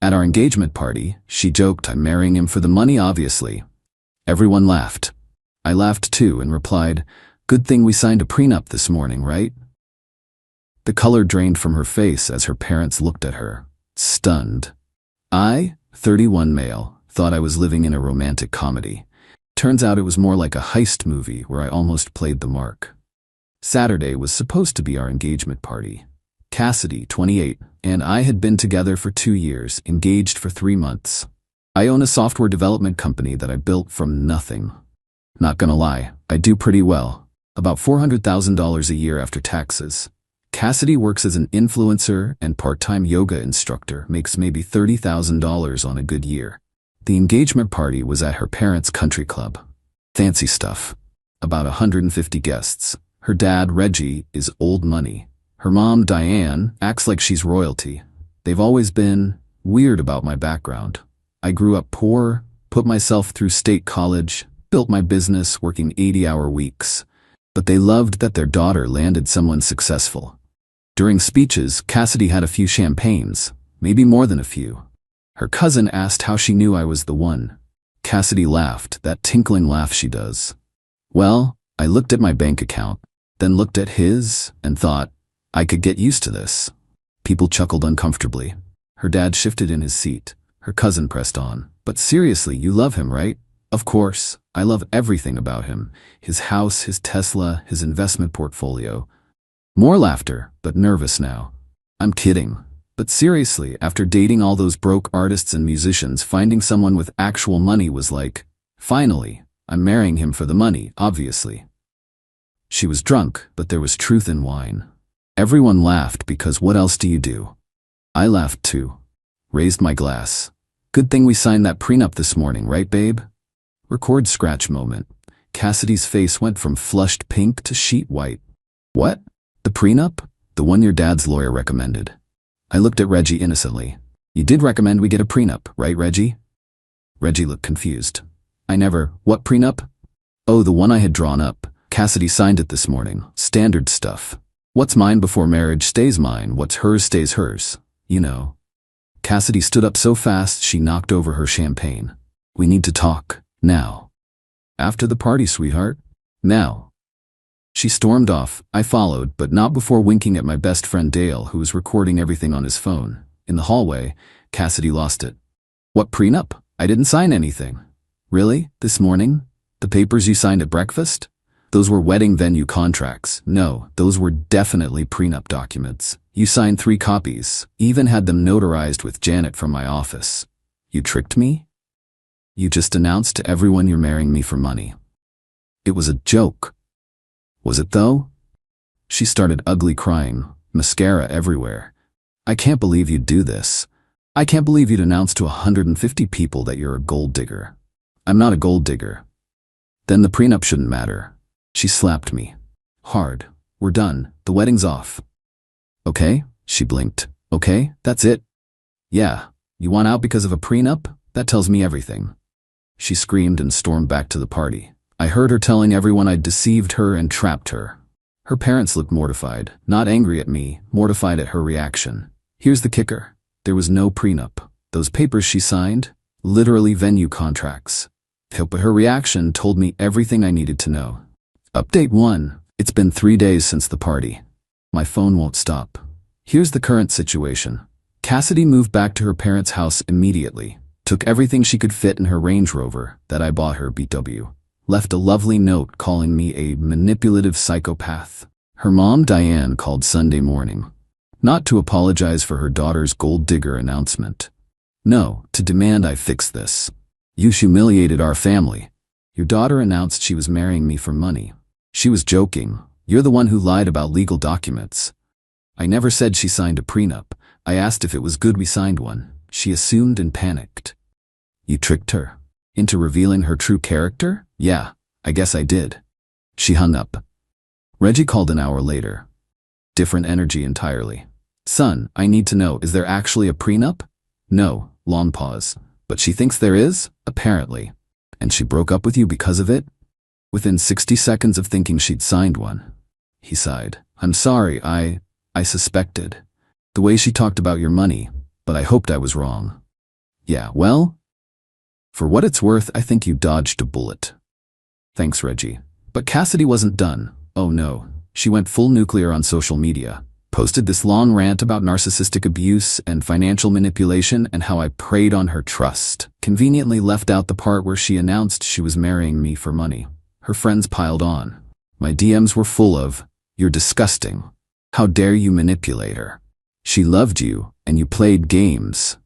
At our engagement party, she joked I'm marrying him for the money, obviously. Everyone laughed. I laughed too and replied, "Good thing we signed a prenup this morning, right?" The color drained from her face as her parents looked at her, stunned. I, 31 male, thought I was living in a romantic comedy. Turns out it was more like a heist movie where I almost played the mark. Saturday was supposed to be our engagement party. Cassidy, 28, and I had been together for 2 years, engaged for 3 months. I own a software development company that I built from nothing. Not gonna lie, I do pretty well. About $400,000 a year after taxes. Cassidy works as an influencer and part-time yoga instructor, makes maybe $30,000 on a good year. The engagement party was at her parents' country club. Fancy stuff. About 150 guests. Her dad, Reggie, is old money. Her mom, Diane, acts like she's royalty. They've always been weird about my background. I grew up poor, put myself through state college, built my business working 80-hour weeks. But they loved that their daughter landed someone successful. During speeches, Cassidy had a few champagnes, maybe more than a few. Her cousin asked how she knew I was the one. Cassidy laughed, that tinkling laugh she does. Well, I looked at my bank account, then looked at his, and thought, I could get used to this. People chuckled uncomfortably. Her dad shifted in his seat. Her cousin pressed on. But seriously, you love him, right? Of course, I love everything about him. His house, his Tesla, his investment portfolio. More laughter, but nervous now. I'm kidding. But seriously, after dating all those broke artists and musicians, finding someone with actual money was like, finally, I'm marrying him for the money, obviously. She was drunk, but there was truth in wine. Everyone laughed because what else do you do? I laughed too. Raised my glass. Good thing we signed that prenup this morning, right, babe? Record scratch moment. Cassidy's face went from flushed pink to sheet white. What? The prenup? The one your dad's lawyer recommended. I looked at Reggie innocently. You did recommend we get a prenup, right, Reggie? Reggie looked confused. What prenup? Oh, the one I had drawn up. Cassidy signed it this morning. Standard stuff. What's mine before marriage stays mine, what's hers stays hers. You know. Cassidy stood up so fast she knocked over her champagne. We need to talk. Now. After the party, sweetheart. Now. She stormed off. I followed, but not before winking at my best friend Dale, who was recording everything on his phone. In the hallway, Cassidy lost it. What prenup? I didn't sign anything. Really? This morning? The papers you signed at breakfast? Those were wedding venue contracts. No, those were definitely prenup documents. You signed 3 copies, even had them notarized with Janet from my office. You tricked me? You just announced to everyone you're marrying me for money. It was a joke. Was it though? She started ugly crying, mascara everywhere. I can't believe you'd do this. I can't believe you'd announce to 150 people that you're a gold digger. I'm not a gold digger. Then the prenup shouldn't matter. She slapped me. Hard. We're done. The wedding's off. Okay? She blinked. Okay? That's it? Yeah. You want out because of a prenup? That tells me everything. She screamed and stormed back to the party. I heard her telling everyone I'd deceived her and trapped her. Her parents looked mortified, not angry at me, mortified at her reaction. Here's the kicker. There was no prenup. Those papers she signed, literally venue contracts. But her reaction told me everything I needed to know. Update 1. It's been 3 days since the party. My phone won't stop. Here's the current situation. Cassidy moved back to her parents' house immediately, took everything she could fit in her Range Rover that I bought her BW. Left a lovely note calling me a manipulative psychopath. Her mom, Diane, called Sunday morning. Not to apologize for her daughter's gold digger announcement. No, to demand I fix this. You humiliated our family. Your daughter announced she was marrying me for money. She was joking. You're the one who lied about legal documents. I never said she signed a prenup. I asked if it was good we signed one. She assumed and panicked. You tricked her into revealing her true character? Yeah, I guess I did. She hung up. Reggie called an hour later. Different energy entirely. Son, I need to know, is there actually a prenup? No, long pause. But she thinks there is, apparently. And she broke up with you because of it? Within 60 seconds of thinking she'd signed one. He sighed. I'm sorry, I suspected. The way she talked about your money, but I hoped I was wrong. Yeah, well, for what it's worth, I think you dodged a bullet. Thanks, Reggie. But Cassidy wasn't done. Oh no. She went full nuclear on social media. Posted this long rant about narcissistic abuse and financial manipulation and how I preyed on her trust. Conveniently left out the part where she announced she was marrying me for money. Her friends piled on. My DMs were full of, "You're disgusting. How dare you manipulate her? She loved you, and you played games."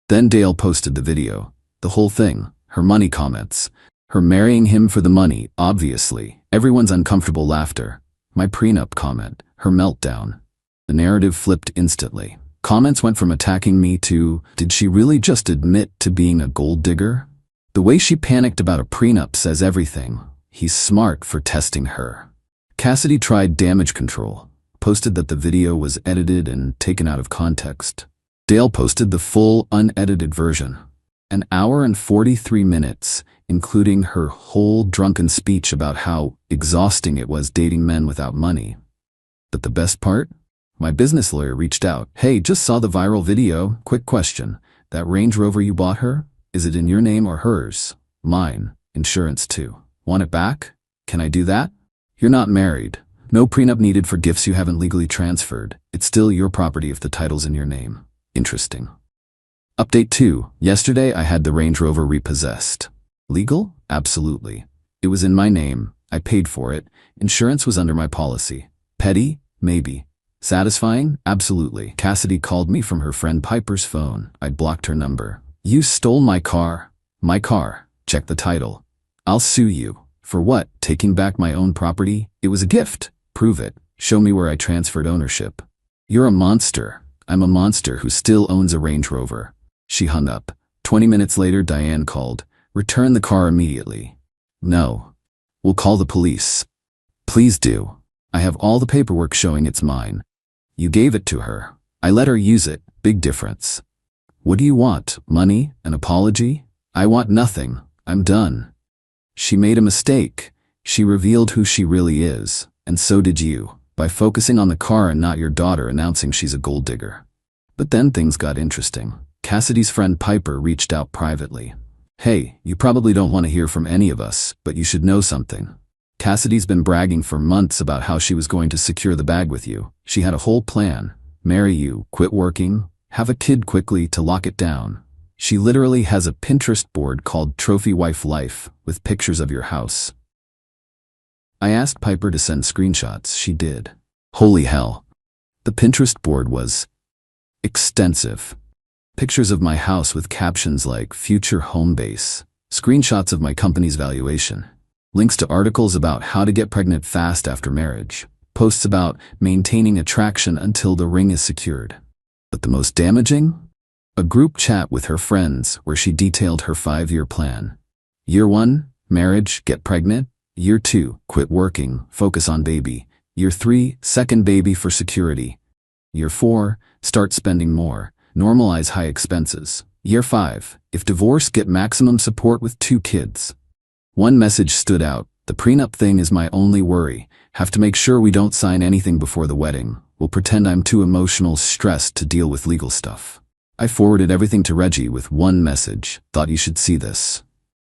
Then Dale posted the video. The whole thing. Her money comments. Her marrying him for the money, obviously. Everyone's uncomfortable laughter. My prenup comment. Her meltdown. The narrative flipped instantly. Comments went from attacking me to, did she really just admit to being a gold digger? The way she panicked about a prenup says everything. He's smart for testing her. Cassidy tried damage control. Posted that the video was edited and taken out of context. Dale posted the full, unedited version. An hour and 43 minutes, including her whole drunken speech about how exhausting it was dating men without money. But the best part? My business lawyer reached out. "Hey, just saw the viral video. Quick question. That Range Rover you bought her? Is it in your name or hers?" "Mine. Insurance too. Want it back? Can I do that?" "You're not married. No prenup needed for gifts you haven't legally transferred. It's still your property if the title's in your name." Interesting. Update 2. Yesterday I had the Range Rover repossessed. Legal? Absolutely. It was in my name. I paid for it. Insurance was under my policy. Petty? Maybe. Satisfying? Absolutely. Cassidy called me from her friend Piper's phone. I'd blocked her number. "You stole my car." "My car. Check the title." "I'll sue you." "For what? Taking back my own property? It was a gift." "Prove it. Show me where I transferred ownership." "You're a monster." "I'm a monster who still owns a Range Rover." She hung up. 20 minutes later, Diane called. "Return the car immediately." "No. We'll call the police." "Please do. I have all the paperwork showing it's mine." "You gave it to her." "I let her use it. Big difference." "What do you want? Money? An apology?" "I want nothing. I'm done." She made a mistake. She revealed who she really is, and so did you, by focusing on the car and not your daughter announcing she's a gold digger. But then things got interesting. Cassidy's friend Piper reached out privately. "Hey, you probably don't want to hear from any of us, but you should know something. Cassidy's been bragging for months about how she was going to secure the bag with you. She had a whole plan. Marry you, quit working, have a kid quickly to lock it down. She literally has a Pinterest board called Trophy Wife Life with pictures of your house." I asked Piper to send screenshots. She did. Holy hell. The Pinterest board was extensive. Pictures of my house with captions like future home base, screenshots of my company's valuation, links to articles about how to get pregnant fast after marriage, posts about maintaining attraction until the ring is secured. But the most damaging? A group chat with her friends where she detailed her 5-year plan. Year 1, marriage, get pregnant. Year 2, quit working, focus on baby. Year 3, second baby for security. Year 4, start spending more, normalize high expenses. Year 5, if divorce, get maximum support with 2 kids. One message stood out. "The prenup thing is my only worry. Have to make sure we don't sign anything before the wedding. We'll pretend I'm too emotional stressed to deal with legal stuff." I forwarded everything to Reggie with one message. "Thought you should see this."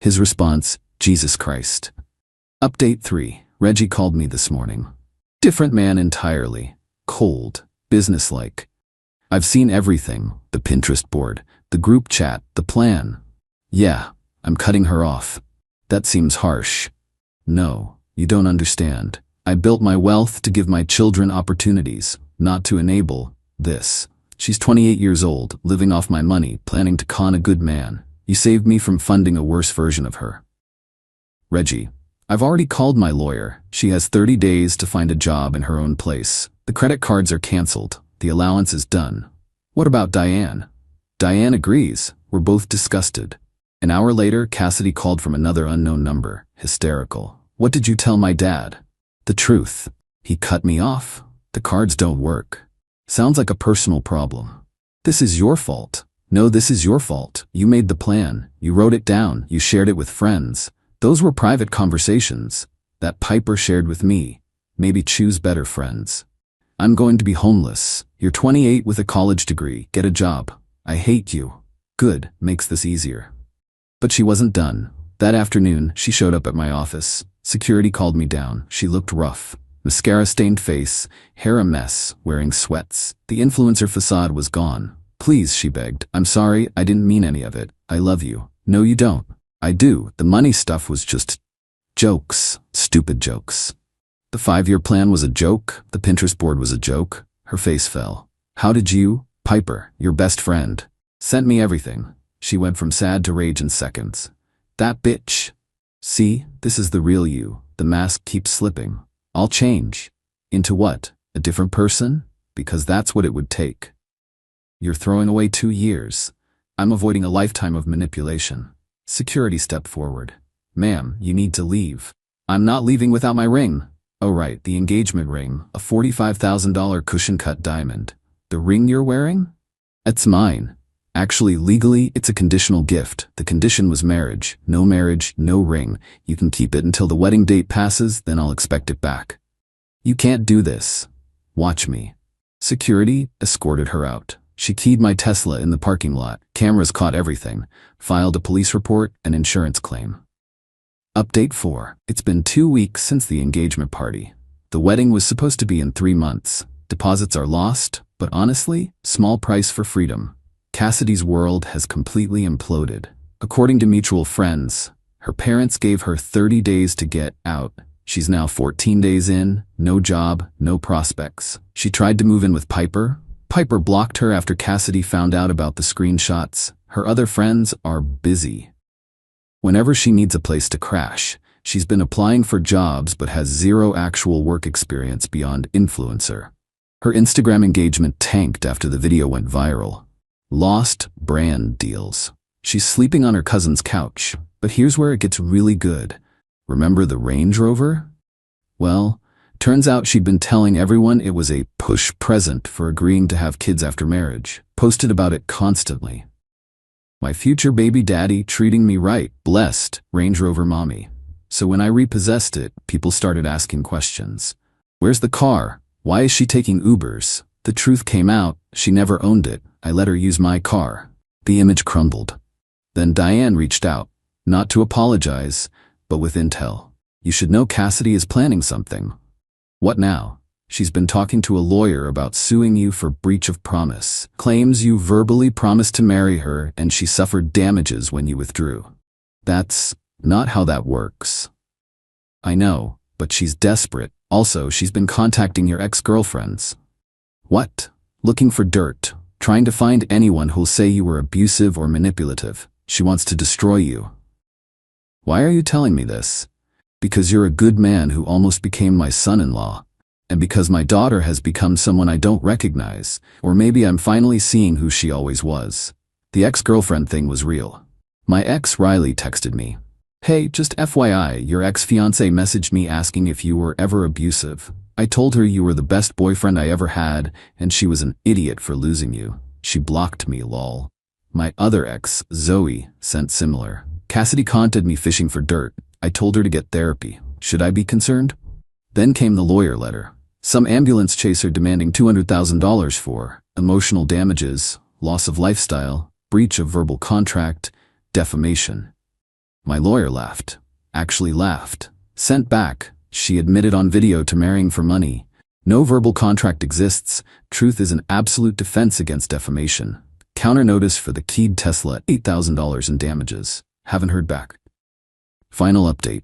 His response, "Jesus Christ." Update 3. Reggie called me this morning. Different man entirely. Cold. Businesslike. "I've seen everything. The Pinterest board, the group chat, the plan." "Yeah, I'm cutting her off." "That seems harsh." "No, you don't understand. I built my wealth to give my children opportunities, not to enable this. She's 28 years old, living off my money, planning to con a good man. You saved me from funding a worse version of her." Reggie, "I've already called my lawyer. She has 30 days to find a job in her own place. The credit cards are canceled. The allowance is done." "What about Diane?" "Diane agrees. We're both disgusted." An hour later, Cassidy called from another unknown number, hysterical. "What did you tell my dad?" "The truth. He cut me off. The cards don't work." "Sounds like a personal problem." "This is your fault." "No, this is your fault. You made the plan. You wrote it down. You shared it with friends. Those were private conversations that Piper shared with me. Maybe choose better friends." "I'm going to be homeless. You're 28 with a college degree. Get a job." "I hate you." Good, makes this easier. But she wasn't done. That afternoon, she showed up at my office. Security called me down. She looked rough. Mascara-stained face, hair a mess, wearing sweats. The influencer facade was gone. Please, she begged. I'm sorry, I didn't mean any of it. I love you. No, you don't. I do. The money stuff was just jokes. Stupid jokes. The 5-year plan was a joke. The Pinterest board was a joke. Her face fell. How did you, Piper, your best friend, sent me everything? She went from sad to rage in seconds. That bitch. See, this is the real you. The mask keeps slipping. I'll change. Into what? A different person? Because that's what it would take. You're throwing away 2 years. I'm avoiding a lifetime of manipulation. Security stepped forward. Ma'am, you need to leave. I'm not leaving without my ring. Oh right, the engagement ring, a $45,000 cushion-cut diamond. The ring you're wearing? It's mine. Actually, legally, it's a conditional gift. The condition was marriage. No marriage, no ring. You can keep it until the wedding date passes, then I'll expect it back. You can't do this. Watch me. Security escorted her out. She keyed my Tesla in the parking lot. Cameras caught everything. Filed a police report and insurance claim. Update 4. It's been 2 weeks since the engagement party. The wedding was supposed to be in 3 months. Deposits are lost, but honestly, small price for freedom. Cassidy's world has completely imploded. According to mutual friends, her parents gave her 30 days to get out. She's now 14 days in, no job, no prospects. She tried to move in with Piper. Piper blocked her after Cassidy found out about the screenshots. Her other friends are busy. Whenever she needs a place to crash, she's been applying for jobs but has 0 actual work experience beyond influencer. Her Instagram engagement tanked after the video went viral. Lost brand deals. She's sleeping on her cousin's couch, but here's where it gets really good. Remember the Range Rover? Well, turns out she'd been telling everyone it was a push present for agreeing to have kids after marriage. Posted about it constantly. My future baby daddy treating me right, blessed, Range Rover mommy. So when I repossessed it, people started asking questions. Where's the car? Why is she taking Ubers? The truth came out, she never owned it. I let her use my car. The image crumbled. Then Diane reached out, not to apologize, but with intel. You should know Cassidy is planning something. What now? She's been talking to a lawyer about suing you for breach of promise. Claims you verbally promised to marry her and she suffered damages when you withdrew. That's not how that works. I know, but she's desperate. Also, she's been contacting your ex-girlfriends. What? Looking for dirt. Trying to find anyone who'll say you were abusive or manipulative. She wants to destroy you. Why are you telling me this? Because you're a good man who almost became my son-in-law. And because my daughter has become someone I don't recognize, or maybe I'm finally seeing who she always was. The ex-girlfriend thing was real. My ex Riley texted me. Hey, just FYI, your ex-fiancé messaged me asking if you were ever abusive. I told her you were the best boyfriend I ever had, and she was an idiot for losing you. She blocked me, lol. My other ex, Zoe, sent similar. Cassidy contacted me fishing for dirt. I told her to get therapy. Should I be concerned? Then came the lawyer letter. Some ambulance chaser demanding $200,000 for emotional damages, loss of lifestyle, breach of verbal contract, defamation. My lawyer laughed. Actually laughed. Sent back. She admitted on video to marrying for money. No verbal contract exists. Truth is an absolute defense against defamation. Counter notice for the keyed Tesla, $8,000 in damages. Haven't heard back. Final update.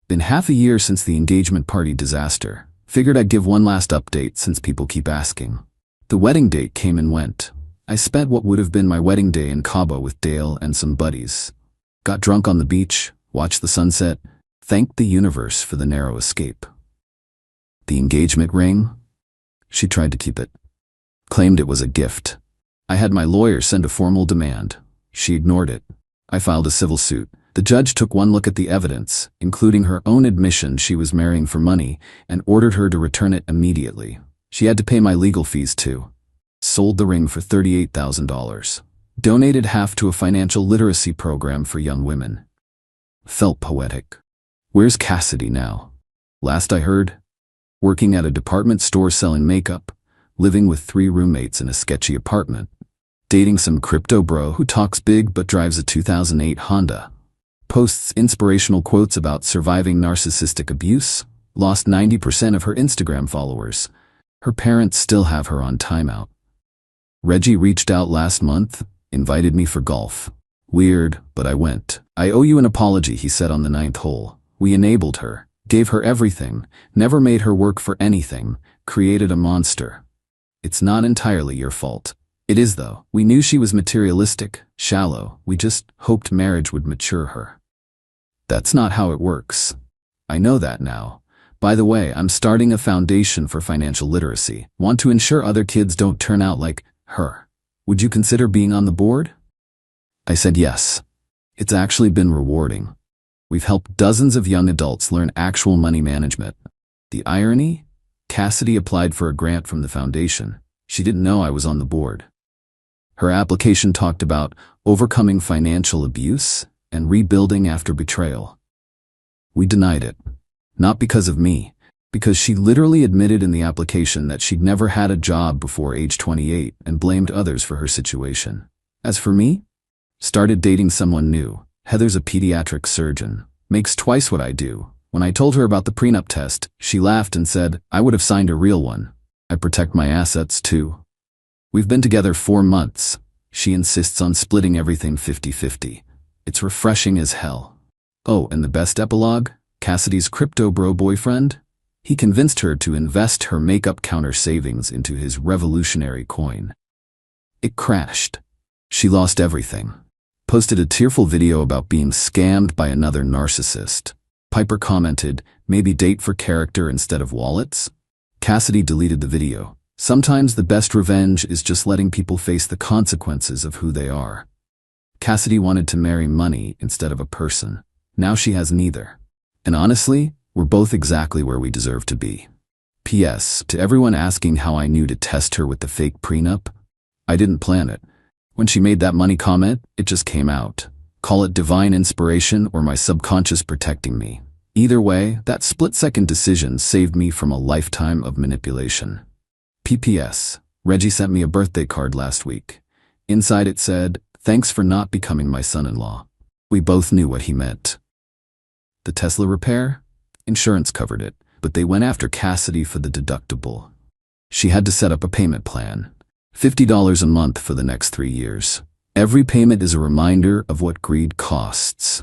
Been half a year since the engagement party disaster. Figured I'd give one last update since people keep asking. The wedding date came and went. I spent what would have been my wedding day in Cabo with Dale and some buddies. Got drunk on the beach, watched the sunset, thanked the universe for the narrow escape. The engagement ring? She tried to keep it. Claimed it was a gift. I had my lawyer send a formal demand. She ignored it. I filed a civil suit. The judge took one look at the evidence, including her own admission she was marrying for money, and ordered her to return it immediately. She had to pay my legal fees too. Sold the ring for $38,000. Donated half to a financial literacy program for young women. Felt poetic. Where's Cassidy now? Last I heard, working at a department store selling makeup, living with 3 roommates in a sketchy apartment. Dating some crypto bro who talks big but drives a 2008 Honda. Posts inspirational quotes about surviving narcissistic abuse. Lost 90% of her Instagram followers. Her parents still have her on timeout. Reggie reached out last month, invited me for golf. Weird, but I went. I owe you an apology, he said on the 9th hole. We enabled her, gave her everything, never made her work for anything, created a monster. It's not entirely your fault. It is though. We knew she was materialistic, shallow. We just hoped marriage would mature her. That's not how it works. I know that now. By the way, I'm starting a foundation for financial literacy. Want to ensure other kids don't turn out like her. Would you consider being on the board? I said yes. It's actually been rewarding. We've helped dozens of young adults learn actual money management. The irony? Cassidy applied for a grant from the foundation. She didn't know I was on the board. Her application talked about overcoming financial abuse and rebuilding after betrayal. We denied it. Not because of me, because she literally admitted in the application that she'd never had a job before age 28 and blamed others for her situation. As for me, started dating someone new. Heather's a pediatric surgeon, makes twice what I do. When I told her about the prenup test, she laughed and said, I would have signed a real one. I protect my assets too. We've been together 4 months. She insists on splitting everything 50-50. It's refreshing as hell. Oh, and the best epilogue? Cassidy's crypto bro boyfriend? He convinced her to invest her makeup counter savings into his revolutionary coin. It crashed. She lost everything. Posted a tearful video about being scammed by another narcissist. Piper commented, maybe date for character instead of wallets? Cassidy deleted the video. Sometimes the best revenge is just letting people face the consequences of who they are. Cassidy wanted to marry money instead of a person. Now she has neither. And honestly, we're both exactly where we deserve to be. P.S. To everyone asking how I knew to test her with the fake prenup, I didn't plan it. When she made that money comment, it just came out. Call it divine inspiration or my subconscious protecting me. Either way, that split-second decision saved me from a lifetime of manipulation. P.P.S. Reggie sent me a birthday card last week. Inside it said, thanks for not becoming my son-in-law. We both knew what he meant. The Tesla repair? Insurance covered it, but they went after Cassidy for the deductible. She had to set up a payment plan. $50 a month for the next 3 years. Every payment is a reminder of what greed costs.